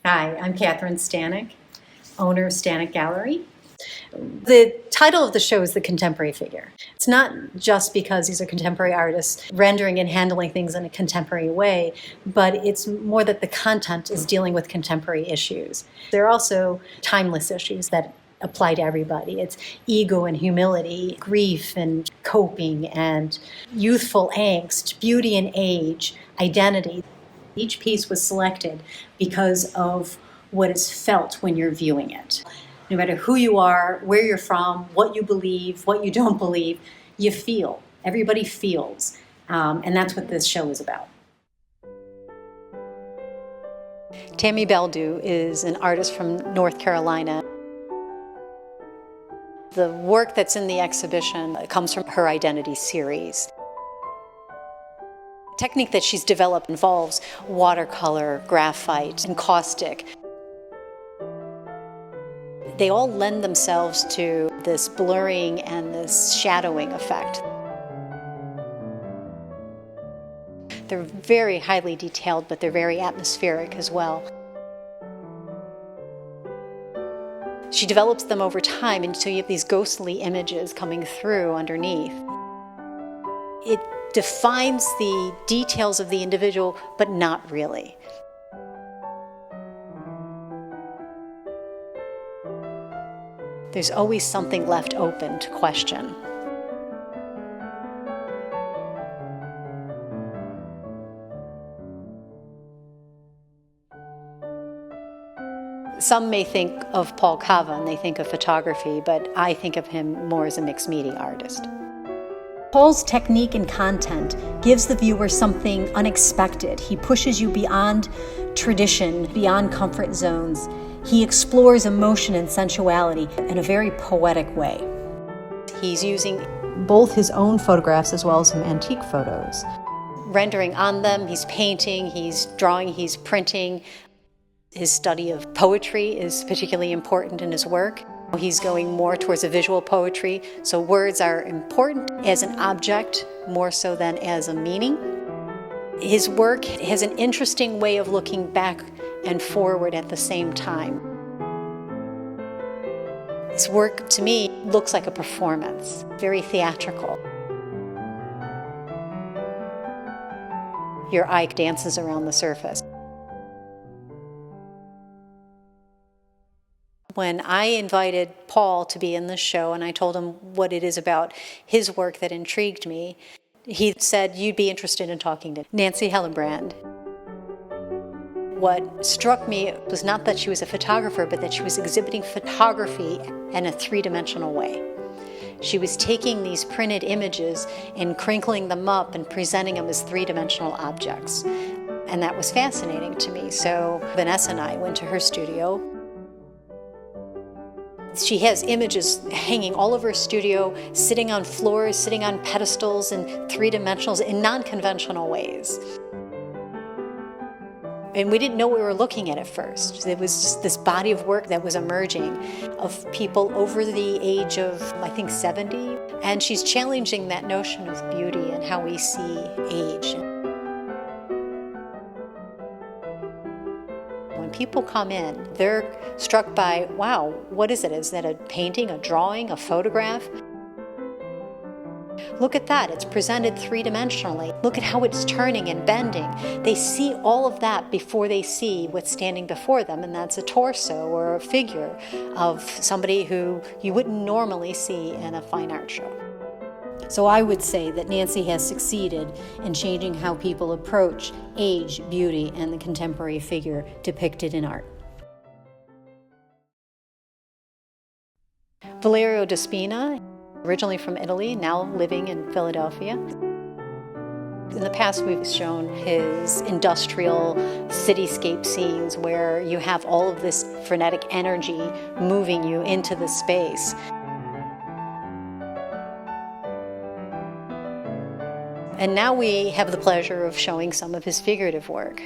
Hi, I'm Catherine Stanek, owner of Stanek Gallery. The title of the show is The Contemporary Figure. It's not just because these are contemporary artists rendering and handling things in a contemporary way, but it's more that the content is dealing with contemporary issues. There are also timeless issues that apply to everybody. It's ego and humility, grief and coping, and youthful angst, beauty and age, identity. Each piece was selected because of what is felt when you're viewing it. No matter who you are, where you're from, what you believe, what you don't believe, you feel. Everybody feels. And that's what this show is about. Tammy Belle Do is an artist from North Carolina. The work that's in the exhibition comes from her Identity series. The technique that she's developed involves watercolor, graphite, and caustic. They all lend themselves to this blurring and this shadowing effect. They're very highly detailed, but they're very atmospheric as well. She develops them over time until you have these ghostly images coming through underneath. It defines the details of the individual, but not really. There's always something left open to question. Some may think of Paul Cava and they think of photography, but I think of him more as a mixed media artist. Paul's technique and content gives the viewer something unexpected. He pushes you beyond tradition, beyond comfort zones. He explores emotion and sensuality in a very poetic way. He's using both his own photographs as well as some antique photos. Rendering on them, he's painting, he's drawing, he's printing. His study of poetry is particularly important in his work. He's going more towards a visual poetry, so words are important as an object more so than as a meaning. His work has an interesting way of looking back and forward at the same time. His work, to me, looks like a performance, very theatrical. Your eye dances around the surface. When I invited Paul to be in the show and I told him what it is about his work that intrigued me, he said, "You'd be interested in talking to Nancy Hellenbrand." What struck me was not that she was a photographer, but that she was exhibiting photography in a three-dimensional way. She was taking these printed images and crinkling them up and presenting them as three-dimensional objects. And that was fascinating to me. So Vanessa and I went to her studio. She has images hanging all over her studio, sitting on floors, sitting on pedestals in three-dimensionals in non-conventional ways. And we didn't know what we were looking at first. It was just this body of work that was emerging of people over the age of, I think, 70. And she's challenging that notion of beauty and how we see age. When people come in, they're struck by, wow, what is it? Is that a painting, a drawing, a photograph? Look at that, it's presented three-dimensionally. Look at how it's turning and bending. They see all of that before they see what's standing before them, and that's a torso or a figure of somebody who you wouldn't normally see in a fine art show. So I would say that Nancy has succeeded in changing how people approach age, beauty, and the contemporary figure depicted in art. Valerio Despina, originally from Italy, now living in Philadelphia. In the past, we've shown his industrial cityscape scenes where you have all of this frenetic energy moving you into the space. And now we have the pleasure of showing some of his figurative work.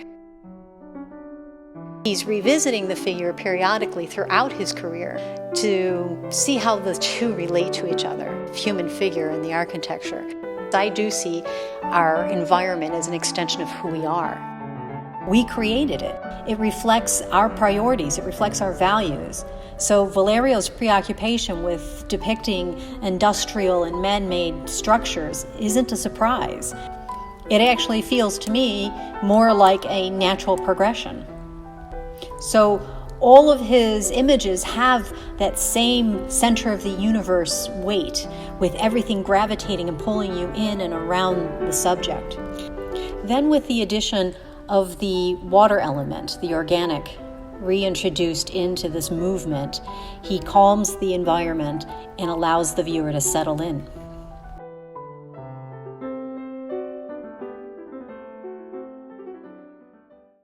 He's revisiting the figure periodically throughout his career to see how the two relate to each other, human figure and the architecture. I do see our environment as an extension of who we are. We created it. It reflects our priorities, it reflects our values. So Valerio's preoccupation with depicting industrial and man-made structures isn't a surprise. It actually feels to me more like a natural progression. So all of his images have that same center of the universe weight, with everything gravitating and pulling you in and around the subject. Then with the addition of the water element, the organic, reintroduced into this movement, he calms the environment and allows the viewer to settle in.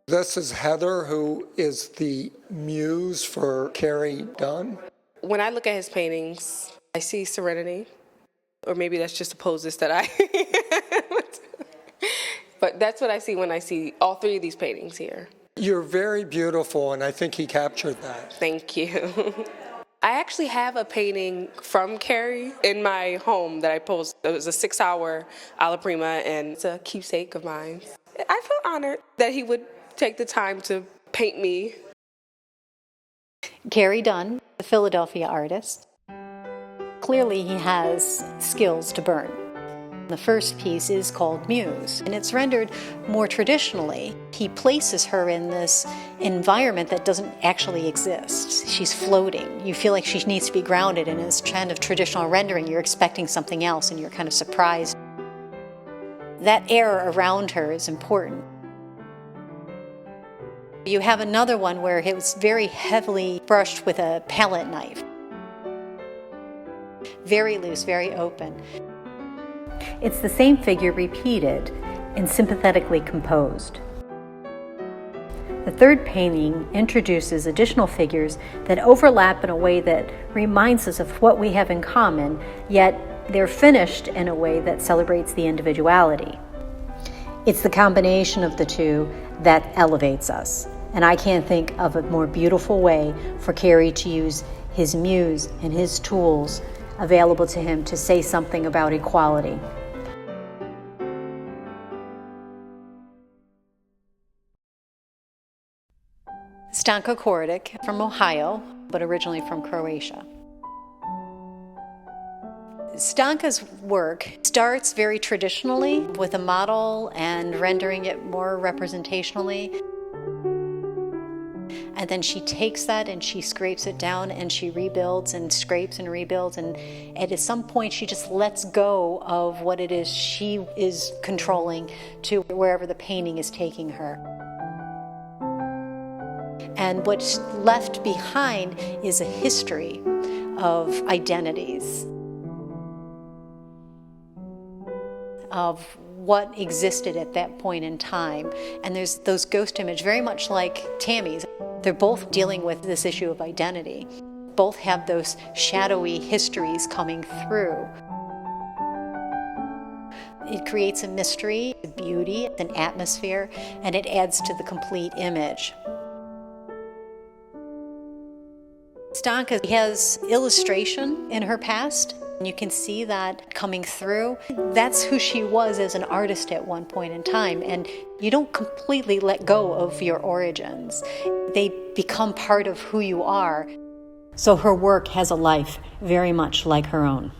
This is Heather, who is the muse for Carrie Dunn. When I look at his paintings, I see serenity, or maybe that's just the poses that I but that's what I see when I see all three of these paintings here. You're very beautiful, and I think he captured that. Thank you. I actually have a painting from Carrie in my home that I posed. It was a 6-hour alla prima, and it's a keepsake of mine. I feel honored that he would take the time to paint me. Carrie Dunn, the Philadelphia artist. Clearly he has skills to burn. The first piece is called Muse, and it's rendered more traditionally. He places her in this environment that doesn't actually exist. She's floating. You feel like she needs to be grounded, and in this kind of traditional rendering, you're expecting something else, and you're kind of surprised. That air around her is important. You have another one where it was very heavily brushed with a palette knife. Very loose, very open. It's the same figure repeated and sympathetically composed. The third painting introduces additional figures that overlap in a way that reminds us of what we have in common, yet they're finished in a way that celebrates the individuality. It's the combination of the two that elevates us. And I can't think of a more beautiful way for Carrie to use his muse and his tools available to him to say something about equality. Stanek Kordich from Ohio, but originally from Croatia. Stanka's work starts very traditionally with a model and rendering it more representationally. And then she takes that and she scrapes it down and she rebuilds and scrapes and rebuilds, and at some point she just lets go of what it is she is controlling to wherever the painting is taking her. And what's left behind is a history of identities, of what existed at that point in time. And there's those ghost images, very much like Tammy's. They're both dealing with this issue of identity. Both have those shadowy histories coming through. It creates a mystery, a beauty, an atmosphere, and it adds to the complete image. Stanka has illustration in her past. You can see that coming through. That's who she was as an artist at one point in time, and you don't completely let go of your origins. They become part of who you are. So her work has a life very much like her own.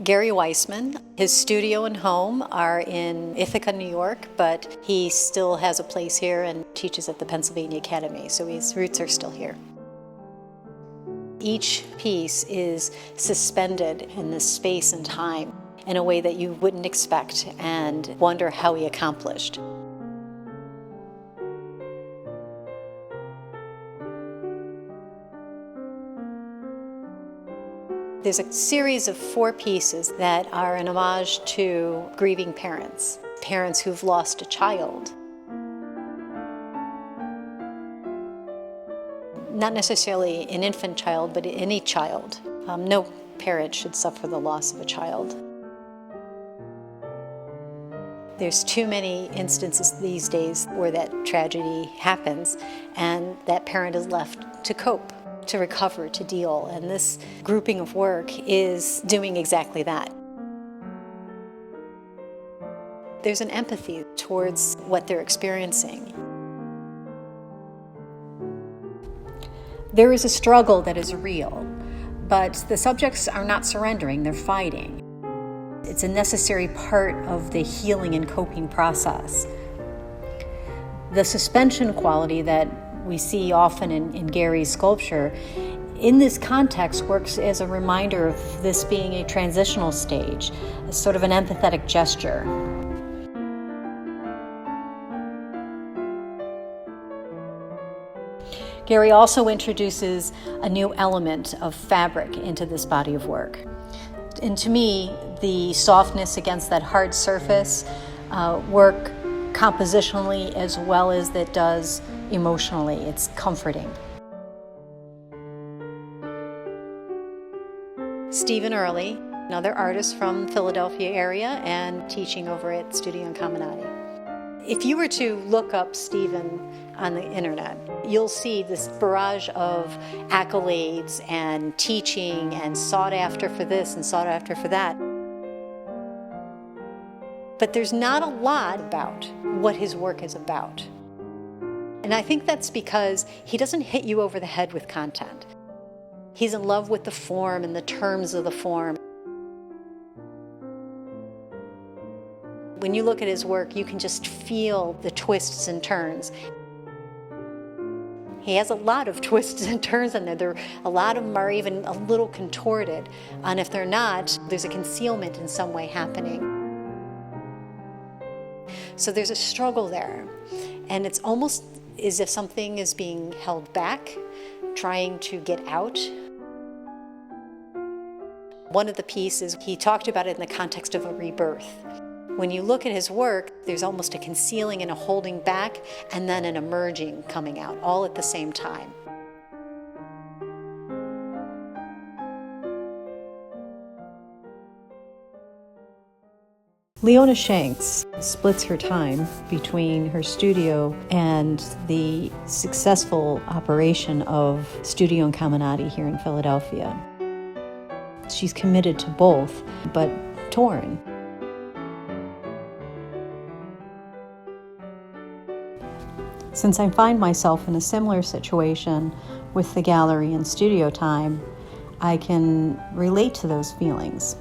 Gary Weissman, his studio and home are in Ithaca, New York, but he still has a place here and teaches at the Pennsylvania Academy, so his roots are still here. Each piece is suspended in this space and time in a way that you wouldn't expect and wonder how he accomplished. There's a series of 4 pieces that are an homage to grieving parents, parents who've lost a child. Not necessarily an infant child, but any child. No parent should suffer the loss of a child. There's too many instances these days where that tragedy happens and that parent is left to cope, to recover, to deal. And this grouping of work is doing exactly that. there's an empathy towards what they're experiencing. There is a struggle that is real, but the subjects are not surrendering, they're fighting. It's a necessary part of the healing and coping process. The suspension quality that we see often in Gary's sculpture, in this context, works as a reminder of this being a transitional stage, a sort of an empathetic gesture. Gary also introduces a new element of fabric into this body of work. And to me, the softness against that hard surface work compositionally as well as it does emotionally. It's comforting. Stephen Early, another artist from Philadelphia area and teaching over at Studio Incaminati. If you were to look up Stephen on the internet, you'll see this barrage of accolades and teaching and sought after for this and sought after for that. But there's not a lot about what his work is about. And I think that's because he doesn't hit you over the head with content. He's in love with the form and the terms of the form. When you look at his work, you can just feel the twists and turns. He has a lot of twists and turns in there. A lot of them are even a little contorted. And if they're not, there's a concealment in some way happening. So there's a struggle there. And it's almost as if something is being held back, trying to get out. One of the pieces, he talked about it in the context of a rebirth. When you look at his work, there's almost a concealing and a holding back, and then an emerging coming out, all at the same time. Leona Shanks splits her time between her studio and the successful operation of Studio Incaminati here in Philadelphia. She's committed to both, but torn. Since I find myself in a similar situation with the gallery and studio time, I can relate to those feelings.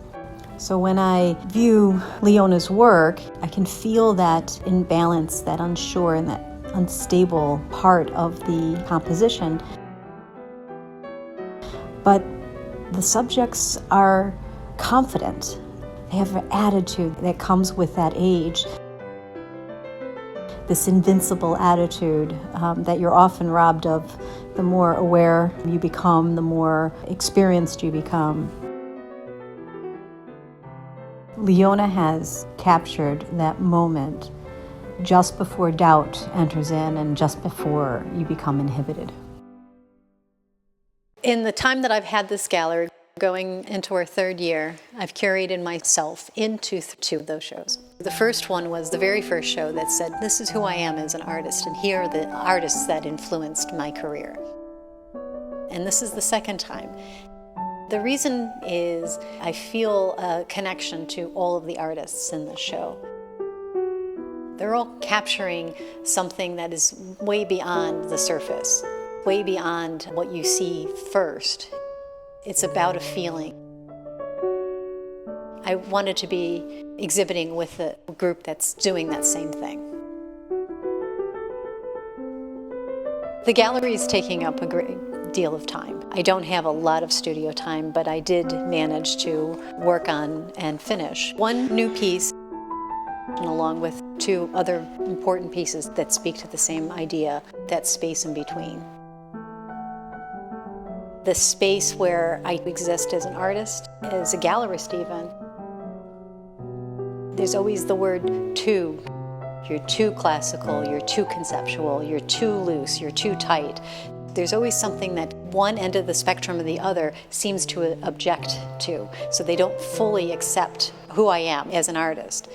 So when I view Leona's work, I can feel that imbalance, that unsure and that unstable part of the composition. But the subjects are confident. They have an attitude that comes with that age. This invincible attitude that you're often robbed of the more aware you become, the more experienced you become. Leona has captured that moment just before doubt enters in and just before you become inhibited. In the time that I've had this gallery, going into our third year, I've curated myself into two of those shows. The first one was the very first show that said, this is who I am as an artist, and here are the artists that influenced my career. And this is the second time. The reason is I feel a connection to all of the artists in the show. They're all capturing something that is way beyond the surface, way beyond what you see first. It's about a feeling. I wanted to be exhibiting with a group that's doing that same thing. The gallery is taking up a great deal of time. I don't have a lot of studio time, but I did manage to work on and finish one new piece, along with two other important pieces that speak to the same idea, that space in between. The space where I exist as an artist, as a gallerist even. There's always the word too. You're too classical, you're too conceptual, you're too loose, you're too tight. There's always something that one end of the spectrum or the other seems to object to, so they don't fully accept who I am as an artist.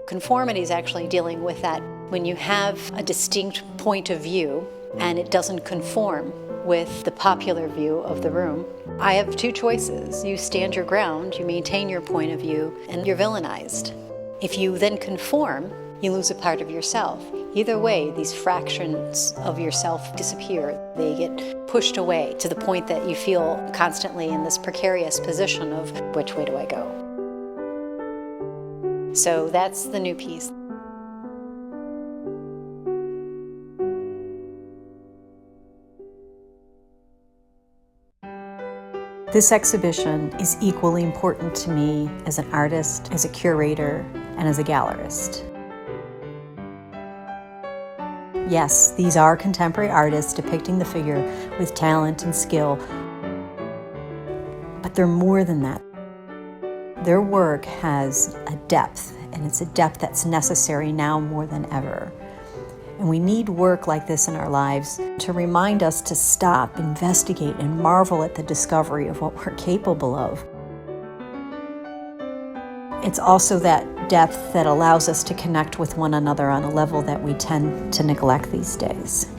Conformity is actually dealing with that. When you have a distinct point of view and it doesn't conform with the popular view of the room, I have two choices. You stand your ground, you maintain your point of view, and you're villainized. If you then conform, you lose a part of yourself. Either way, these fractions of yourself disappear. They get pushed away to the point that you feel constantly in this precarious position of which way do I go? So that's the new piece. This exhibition is equally important to me as an artist, as a curator, and as a gallerist. Yes, these are contemporary artists depicting the figure with talent and skill, but they're more than that. Their work has a depth, and it's a depth that's necessary now more than ever. And we need work like this in our lives to remind us to stop, investigate, and marvel at the discovery of what we're capable of. It's also that depth that allows us to connect with one another on a level that we tend to neglect these days.